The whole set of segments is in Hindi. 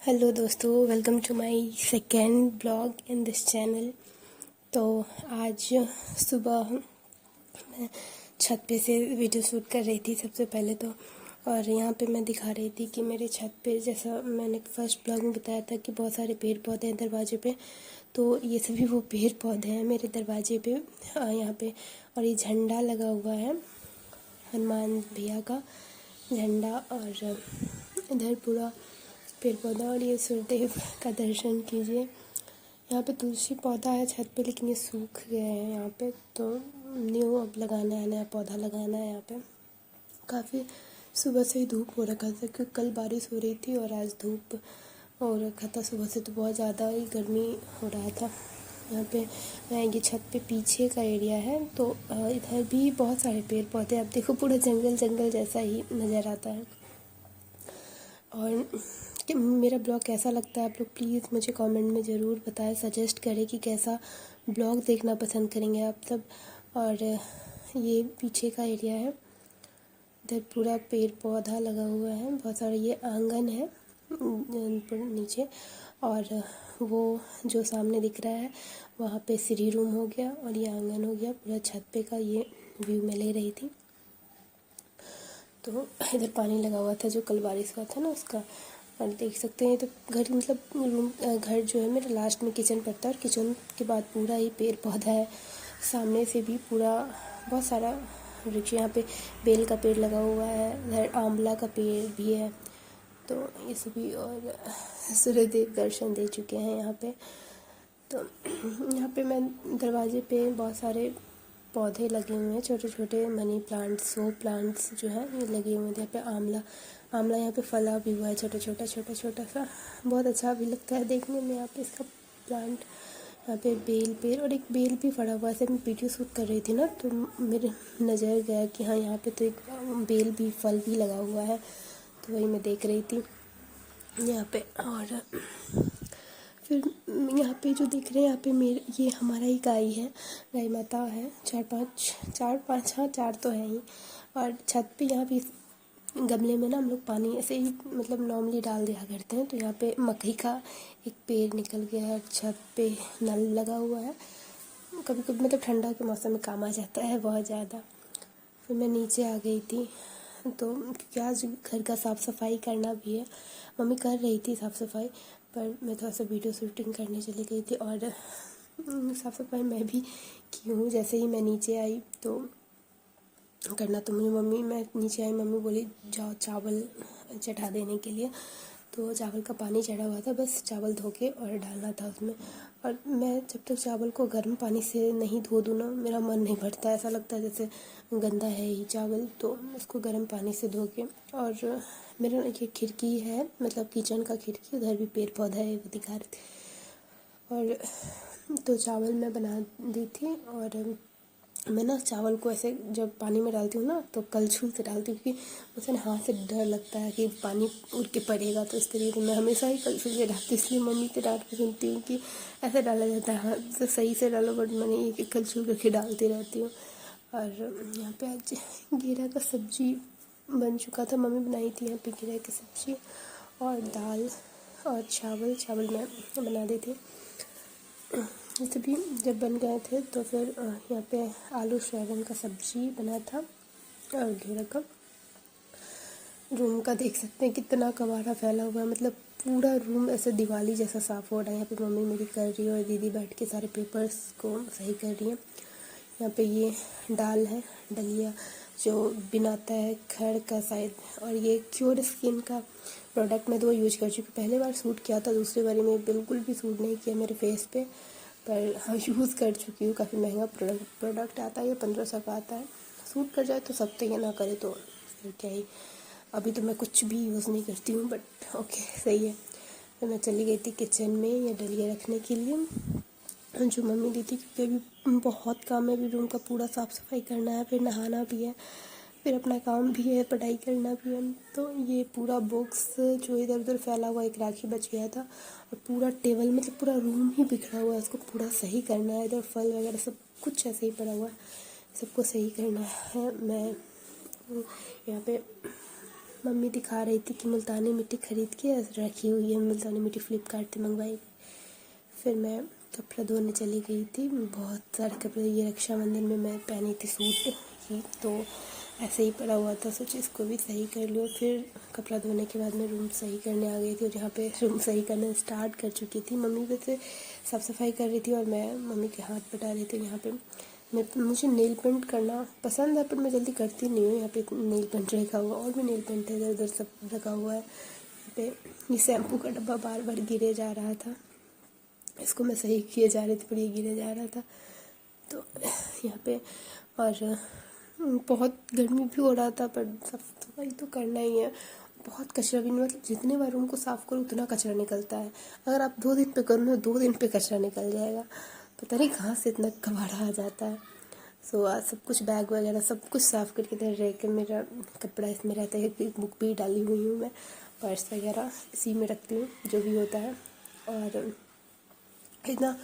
हेलो दोस्तों, welcome to my second blog in this channel. तो आज सुबह मैं छत पे से वीडियो शूट कर रही थी सबसे पहले तो। और यहाँ पे मैं दिखा रही थी कि मेरे छत पे, जैसा मैंने फर्स्ट ब्लॉग में बताया था कि बहुत सारे पेड़ पौधे हैं दरवाजे पे, तो ये सभी वो पेड़ पौधे हैं मेरे दरवाजे पे यहाँ पे। और ये झंडा लगा हुआ है, हनुमान भैया का झंडा। और इधर पूरा पेड़ पौधा, और ये सूर्यदेव का दर्शन कीजिए। यहाँ पे तुलसी पौधा है छत पे, लेकिन ये सूख गए हैं यहाँ पे, तो न्यू अब लगाना है, नया पौधा लगाना है यहाँ पे। काफ़ी सुबह से ही धूप हो रखा था क्योंकि कल बारिश हो रही थी और आज धूप हो रखा था सुबह से, तो बहुत ज़्यादा ही गर्मी हो रहा था यहाँ पे। ये छत पे पीछे का एरिया है, तो इधर भी बहुत सारे पेड़ पौधे, आप देखो पूरा जंगल जंगल जैसा ही नज़र आता है। और कि मेरा ब्लॉग कैसा लगता है आप लोग प्लीज़ मुझे कमेंट में ज़रूर बताएं, सजेस्ट करें कि कैसा ब्लॉग देखना पसंद करेंगे आप सब। और ये पीछे का एरिया है, इधर पूरा पेड़ पौधा लगा हुआ है बहुत सारा। ये आंगन है नीचे, और वो जो सामने दिख रहा है वहाँ पे सीढ़ी रूम हो गया, और ये आंगन हो गया। पूरा छत पे का ये व्यू मैं ले रही थी। तो इधर पानी लगा हुआ था जो कल बारिश हुआ था ना उसका, और देख सकते हैं। तो घर मतलब रूम घर जो है मेरा लास्ट में किचन पड़ता है, और किचन के बाद पूरा ही पेड़ पौधा है। सामने से भी पूरा बहुत सारा वृक्ष, यहाँ पे बेल का पेड़ लगा हुआ है, इधर आंवला का पेड़ भी है। तो ये सभी, और सूर्यदेव दर्शन दे चुके हैं यहाँ पे। तो यहाँ पे मैं दरवाजे पे बहुत सारे पौधे लगे हुए हैं, छोटे छोटे मनी प्लांट्स, शो प्लांट्स जो है ये लगे हुए हैं। यहाँ पे आंवला यहाँ पे फला भी हुआ है, छोटा छोटा सा, बहुत अच्छा भी लगता है देखने में यहाँ पे इसका प्लांट। यहाँ पे बेल पेड़, और एक बेल भी फड़ा हुआ है। ऐसे मैं वीडियो शूट कर रही थी ना, तो मेरे नज़र गया कि हाँ यहाँ पे तो एक बेल भी, फल भी लगा हुआ है, तो वही मैं देख रही थी यहाँ पे। और फिर यहाँ पे जो दिख रहे हैं यहाँ पे मेरे, ये हमारा ही गाय है, गाय माता है। चार पाँच, हाँ चार तो है ही। और छत पे यहाँ पे गमले में ना हम लोग पानी ऐसे ही मतलब नॉर्मली डाल दिया करते हैं। तो यहाँ पे मकई का एक पेड़ निकल गया है, छत पे नल लगा हुआ है, कभी कभी मतलब ठंडा के मौसम में काम आ जाता है बहुत ज़्यादा। फिर मैं नीचे आ गई थी, तो क्योंकि आज घर का साफ़ सफाई करना भी है। मम्मी कर रही थी साफ़ सफाई, पर मैं थोड़ा सा वीडियो शूटिंग करने चली गई थी। और साफ़ सफाई मैं भी की हूँ। जैसे ही मैं नीचे आई तो करना, तो मुझे मम्मी, मैं नीचे आई, मम्मी बोली जाओ चावल चढ़ा देने के लिए। तो चावल का पानी चढ़ा हुआ था, बस चावल धो के और डालना था उसमें। और मैं जब तक चावल को गर्म पानी से नहीं धो दूँ ना, मेरा मन नहीं भरता, ऐसा लगता है जैसे गंदा है ही चावल। तो उसको गर्म पानी से धो के, और मेरा ये खिड़की है मतलब किचन का खिड़की, उधर भी पेड़ पौधा है वो दिखा रही थी। और तो चावल मैं बना दी थी, और मैं ना चावल को ऐसे जब पानी में डालती हूँ ना, तो कलछुल से डालती हूँ, क्योंकि मुझे ना हाथ से डर लगता है कि पानी उड़ के पड़ेगा। तो इस तरीके से मैं हमेशा ही कलछुल से डालती हूँ, इसलिए मम्मी से डांट के सुनती हूँ कि ऐसे डाला जाता है, हाथ से सही से डालो, बट मैंने एक कलछुल करके डालती रहती हूँ। और यहाँ पे आज घेरा का सब्जी बन चुका था, मम्मी बनाई थी यहाँ पे घेरा की सब्जी, और दाल और चावल मैं बना दी थी। ये सभी जब बन गए थे तो फिर यहाँ पे आलू सोयाबीन का सब्जी बना था, और घेरा का। रूम का देख सकते हैं कितना कबाड़ा फैला हुआ है, मतलब पूरा रूम ऐसे दिवाली जैसा साफ़ हो रहा है। यहाँ पे मम्मी मेरी कर रही है, और दीदी बैठ के सारे पेपर्स को सही कर रही है। यहाँ पे ये डाल है, डलिया जो बनाता है खड़ का शायद। और ये क्योर स्किन का प्रोडक्ट मैं 2 यूज कर चुकी, पहले बार सूट किया था, दूसरी बारी में बिल्कुल भी सूट नहीं किया मेरे फेस पे, पर हाँ यूज़ कर चुकी हूँ। काफ़ी महंगा प्रोडक्ट आता है, ये 1500 का आता है। सूट कर जाए तो सब तो, ये ना करे तो फिर क्या ही। अभी तो मैं कुछ भी यूज़ नहीं करती हूँ, बट ओके सही है। फिर मैं चली गई थी किचन में ये डलिया रखने के लिए, जो मम्मी दी थी, क्योंकि अभी बहुत काम है, अभी रूम का पूरा साफ़ सफाई करना है, फिर नहाना भी है, फिर अपना काम भी है, पढ़ाई करना भी है। तो ये पूरा बुक्स जो इधर उधर फैला हुआ, एक राखी बच गया था, और पूरा टेबल मतलब पूरा रूम ही बिखरा हुआ है, उसको पूरा सही करना है। इधर फल वगैरह सब कुछ ऐसे ही पड़ा हुआ है, सबको सही करना है। मैं यहाँ पे मम्मी दिखा रही थी कि मुल्तानी मिट्टी ख़रीद के रखी हुई है, मुल्तानी मिट्टी फ्लिपकार्ट से मंगवाई। फिर मैं कपड़ा धोने चली गई थी। बहुत सारे कपड़े, ये रक्षाबंधन में मैं पहनी थी सूट ही, तो ऐसे ही पड़ा हुआ था, सोचा इसको भी सही कर लो। फिर कपड़ा धोने के बाद मैं रूम सही करने आ गई थी, और यहाँ पे रूम सही करना स्टार्ट कर चुकी थी। मम्मी वैसे साफ़ सफाई कर रही थी और मैं मम्मी के हाथ बटा रही थी। यहाँ पे मुझे नेल पेंट करना पसंद है, पर मैं जल्दी करती नहीं हूँ। यहाँ पे नेल पेंट रखा हुआ, और भी नेल पेंट है, इधर उधर सब रखा हुआ है। यहाँ पे ये शैम्पू का डब्बा बार बार गिरे जा रहा था, इसको मैं सही किए जा रही थी पर ये गिरे जा रहा था। तो यहाँ पे और बहुत गर्मी भी हो रहा था, पर साफ सफाई तो करना ही है। बहुत कचरा भी नहीं, मतलब जितने बार रूम को साफ़ करो उतना कचरा निकलता है। अगर आप 2 दिन पे करो ना, 2 दिन पे कचरा निकल जाएगा, पता नहीं कहाँ से इतना कबाड़ा आ जाता है। सो आज सब कुछ बैग वगैरह सब कुछ साफ़ करके इधर रह के, मेरा कपड़ा इसमें रहता है, एक बुक भी डाली हुई हूँ मैं, पर्स वगैरह इसी में रखती हूँ जो भी होता है। और इतना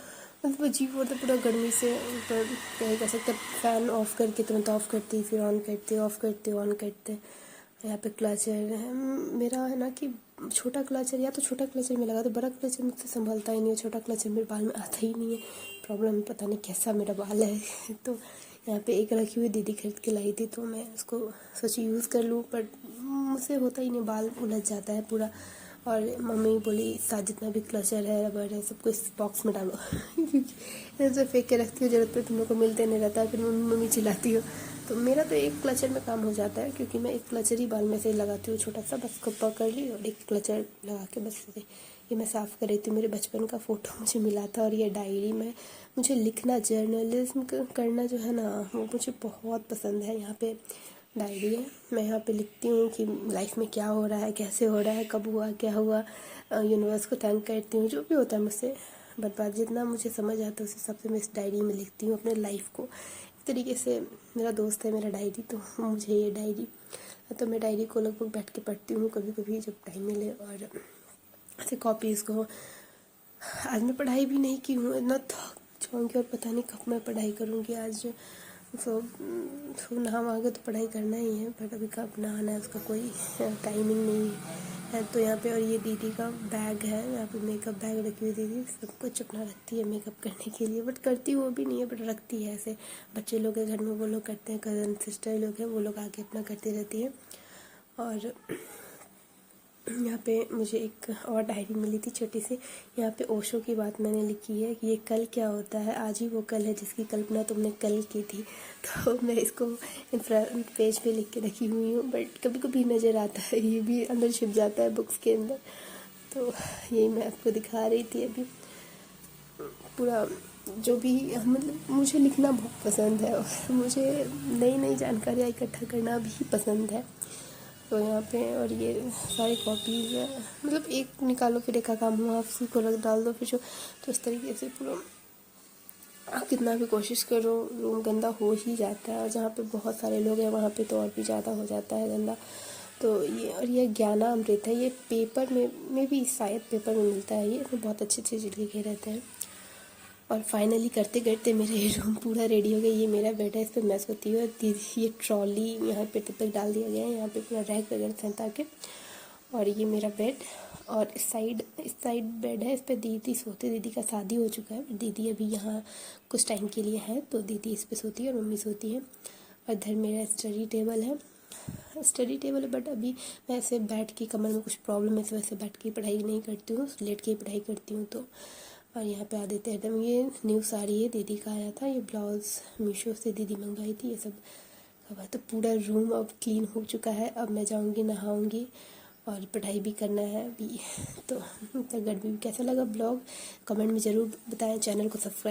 मतलब अजीब होता है पूरा गर्मी से, पर क्या ही कर सकते। फ़ैन ऑफ़ करके तुरंत ऑफ़ करती, फिर ऑन करते, ऑफ़ करते, ऑन करते। यहाँ पे क्लचर है मेरा, है ना कि छोटा क्लचर, या तो छोटा क्लचर में लगा, तो बड़ा क्लचर मुझसे संभलता ही नहीं है, छोटा क्लचर मेरे बाल में आता ही नहीं है। प्रॉब्लम पता नहीं कैसा मेरा बाल है। तो यहाँ पे एक रखी हुई दीदी खरीद के लाई थी, तो मैं उसको सोची यूज़ कर लूँ, पर मुझसे होता ही नहीं, बाल उलझ जाता है पूरा। और मम्मी बोली साथ जितना भी क्लचर है, रबर है, सबको इस बॉक्स में डालो। इधर से फेंक के रखती हूँ, ज़रूरत पे तुम लोग को मिलते नहीं रहता है, फिर मम्मी चिल्लाती हो। तो मेरा तो एक क्लचर में काम हो जाता है, क्योंकि मैं एक क्लचर ही बाल में से लगाती हूँ, छोटा सा, बस उसको पकड़ ली और एक क्लचर लगा के बस ये मैं साफ़ कर रही थी। मेरे बचपन का फ़ोटो मुझे मिला था, और ये डायरी में मुझे लिखना, जर्नलिज्म करना जो है ना, वो मुझे बहुत पसंद है। यहाँ पे डायरी है, मैं यहाँ पे लिखती हूँ कि लाइफ में क्या हो रहा है, कैसे हो रहा है, कब हुआ, क्या हुआ, यूनिवर्स को थैंक करती हूँ, जो भी होता है मुझसे बर्बाद, जितना मुझे समझ आता है उस हिसाब से मैं इस डायरी में लिखती हूँ अपने लाइफ को। एक तरीके से मेरा दोस्त है मेरा डायरी, तो मुझे ये डायरी, तो मैं डायरी को लगभग बैठ के पढ़ती हूँ कभी कभी जब टाइम मिले। और ऐसे कॉपीज़ को, आज मैं पढ़ाई भी नहीं की हूँ, इतना थक जाऊँगी और पता नहीं कब मैं पढ़ाई करूँगी। आज नहा वहा के तो पढ़ाई करना ही है, बट अभी कब नहाना है उसका कोई टाइमिंग नहीं है। तो यहाँ पे, और ये दीदी का बैग है, यहाँ पे मेकअप बैग रखी हुई, दीदी सब कुछ अपना रखती है मेकअप करने के लिए, बट करती वो भी नहीं है, बट रखती है। ऐसे बच्चे लोग हैं घर में, वो लोग करते हैं, कज़न सिस्टर लोग हैं, वो लोग आके अपना करती रहती है। और यहाँ पे मुझे एक और डायरी मिली थी छोटी सी, यहाँ पे ओशो की बात मैंने लिखी है कि ये कल क्या होता है, आज ही वो कल है जिसकी कल्पना तुमने कल की थी। तो मैं इसको पेज पे लिख के रखी हुई हूँ, बट कभी कभी नज़र आता है, ये भी अंदर छिप जाता है बुक्स के अंदर। तो यही मैं आपको दिखा रही थी अभी। पूरा जो भी, मतलब मुझे लिखना बहुत पसंद है, और मुझे नई नई जानकारियाँ इकट्ठा करना भी पसंद है। तो यहाँ पे, और ये सारी कॉपीज़ है, मतलब एक निकालो फिर एक का काम हुआ, उसी को रख डाल दो, फिर जो, तो इस तरीके से पूरा आप कितना भी कोशिश करो रूम गंदा हो ही जाता है। और जहाँ पे बहुत सारे लोग हैं वहाँ पे तो और भी ज़्यादा हो जाता है गंदा। तो ये, और ये ज्ञानामृत है, ये पेपर में भी शायद पेपर में मिलता है, ये बहुत अच्छे अच्छे लिखे रहते हैं। और फाइनली करते करते मेरा ये रूम पूरा रेडी हो गया। ये मेरा बेड है, इस पर मैं सोती हूँ। ये ट्रॉली यहाँ पे तब तक डाल दिया गया है, यहाँ पे पूरा रैक वगैरह फैंता के। और ये मेरा बेड, और इस साइड बेड है, इस पर दीदी सोते, दीदी का शादी हो चुका है, दीदी अभी यहाँ कुछ टाइम के लिए है, तो दीदी इस पर सोती है और मम्मी सोती है। और इधर मेरा स्टडी टेबल है, बट अभी मैं ऐसे बैठ के, कमर में कुछ प्रॉब्लम है, वैसे बैठ के पढ़ाई नहीं करती हूँ, लेट के ही पढ़ाई करती हूँ। तो और यहाँ पे आदित्य एकदम, ये न्यू साड़ी है, दीदी का आया था, ये ब्लाउज़ मीशो से दीदी मंगवाई थी। ये सब अब तो पूरा रूम अब क्लीन हो चुका है। अब मैं जाऊँगी, नहाऊँगी और पढ़ाई भी करना है अभी। तो गर्मी में कैसा लगा ब्लॉग, कमेंट में ज़रूर बताएं, चैनल को सब्सक्राइब